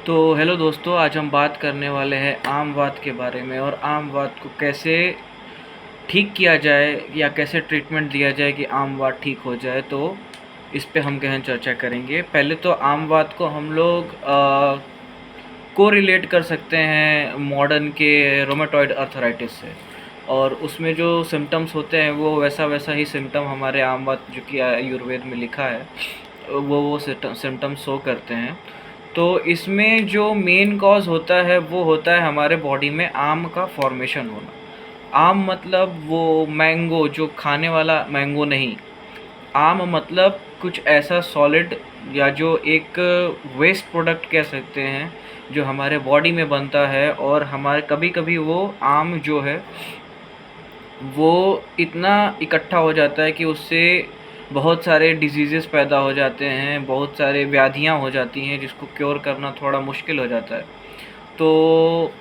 तो हेलो दोस्तों, आज हम बात करने वाले हैं आम वात के बारे में और आम वात को कैसे ठीक किया जाए या कैसे ट्रीटमेंट दिया जाए कि आम वात ठीक हो जाए। तो इस पे हम गहन चर्चा करेंगे। पहले तो आम वात को हम लोग को रिलेट कर सकते हैं मॉडर्न के रोमेटॉइड अर्थराइटिस से, और उसमें जो सिम्टम्स होते हैं वो वैसा ही सिम्टम हमारे आम वात जो कि आयुर्वेद में लिखा है वो सिम्टम शो करते हैं। तो इसमें जो मेन कॉज होता है वो होता है हमारे बॉडी में आम का फॉर्मेशन होना। आम मतलब वो मैंगो जो खाने वाला मैंगो नहीं, आम मतलब कुछ ऐसा सॉलिड या जो एक वेस्ट प्रोडक्ट कह सकते हैं जो हमारे बॉडी में बनता है। और हमारे कभी कभी वो आम जो है वो इतना इकट्ठा हो जाता है कि उससे बहुत सारे डिजीज़ेस पैदा हो जाते हैं, बहुत सारे व्याधियाँ हो जाती हैं जिसको क्योर करना थोड़ा मुश्किल हो जाता है। तो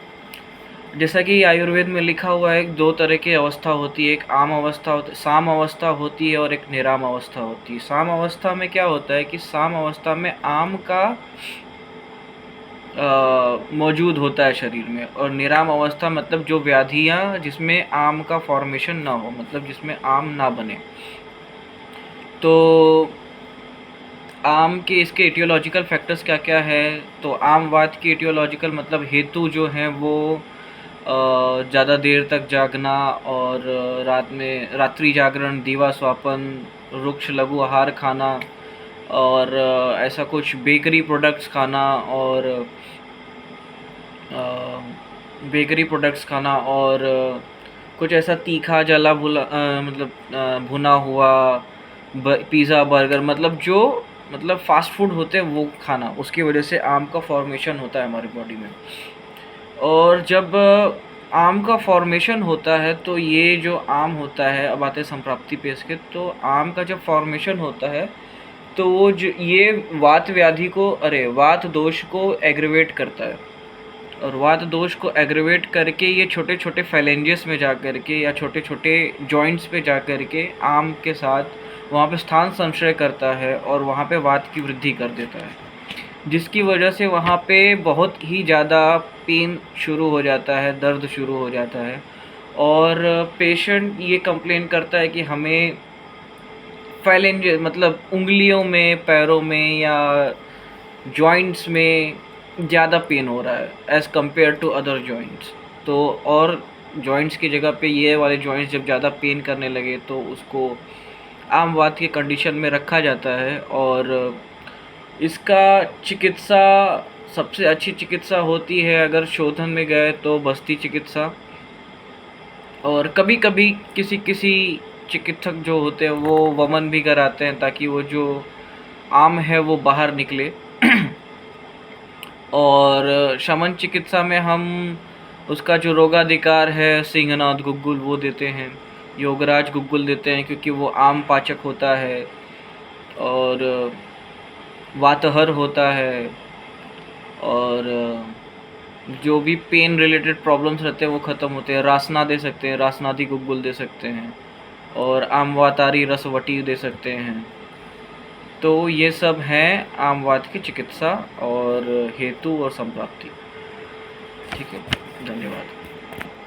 जैसा कि आयुर्वेद में लिखा हुआ है, 2 तरह की अवस्था होती है, एक आम अवस्था साम अवस्था होती है और एक निराम अवस्था होती है। साम अवस्था में क्या होता है कि साम अवस्था में आम का मौजूद होता है शरीर में, और निराम अवस्था मतलब जो व्याधियाँ जिसमें आम का फॉर्मेशन ना हो, मतलब जिसमें आम ना बने। तो आम के इसके एटियोलॉजिकल फैक्टर्स क्या क्या है। तो आम वात की एटियोलॉजिकल मतलब हेतु जो हैं वो ज़्यादा देर तक जागना और रात में रात्रि जागरण, दीवा स्वापन, रुक्ष लघु आहार खाना और ऐसा कुछ बेकरी प्रोडक्ट्स खाना और बेकरी प्रोडक्ट्स खाना और कुछ ऐसा तीखा जला भुला मतलब भुना हुआ पिज़्ज़ा बर्गर, मतलब फ़ास्ट फूड होते हैं वो खाना, उसकी वजह से आम का फॉर्मेशन होता है हमारी बॉडी में। और जब आम का फॉर्मेशन होता है तो ये जो आम होता है, अब आते हैं संप्राप्ति पे इसके। तो आम का जब फॉर्मेशन होता है तो वो ये वात दोष को एग्रीवेट करता है, और वात दोष को एग्रीवेट करके ये छोटे छोटे फेलेंजेस में जा कर के या छोटे छोटे जॉइंट्स पे जा कर के आम के साथ वहाँ पे स्थान संशय करता है और वहाँ पे वात की वृद्धि कर देता है, जिसकी वजह से वहाँ पे बहुत ही ज़्यादा पेन शुरू हो जाता है, दर्द शुरू हो जाता है। और पेशेंट ये कंप्लेन करता है कि हमें फेलेंजेस मतलब उंगलियों में, पैरों में या जॉइंट्स में ज़्यादा पेन हो रहा है as compare to other joints. तो और जॉइंट्स की जगह पे ये वाले जॉइंट्स जब ज़्यादा पेन करने लगे तो उसको आम वात की कंडीशन में रखा जाता है। और इसका चिकित्सा, सबसे अच्छी चिकित्सा होती है अगर शोधन में गए तो बस्ती चिकित्सा, और कभी कभी किसी किसी चिकित्सक जो होते हैं वो वमन भी कराते हैं ताकि वो जो आम है वो बाहर निकले। और शमन चिकित्सा में हम उसका जो रोगाधिकार है, सिंहनाद गुग्गुल वो देते हैं, योगराज गुग्गुल देते हैं क्योंकि वो आम पाचक होता है। और वातहर होता है, और जो भी पेन रिलेटेड प्रॉब्लम्स रहते हैं वो ख़त्म होते हैं। रासना दे सकते हैं, रासनादी गुग्गुल दे सकते हैं, और आमवातारी रसवटी दे सकते हैं। तो ये सब हैं आम वात की चिकित्सा और हेतु और संप्राप्ति। ठीक है, धन्यवाद।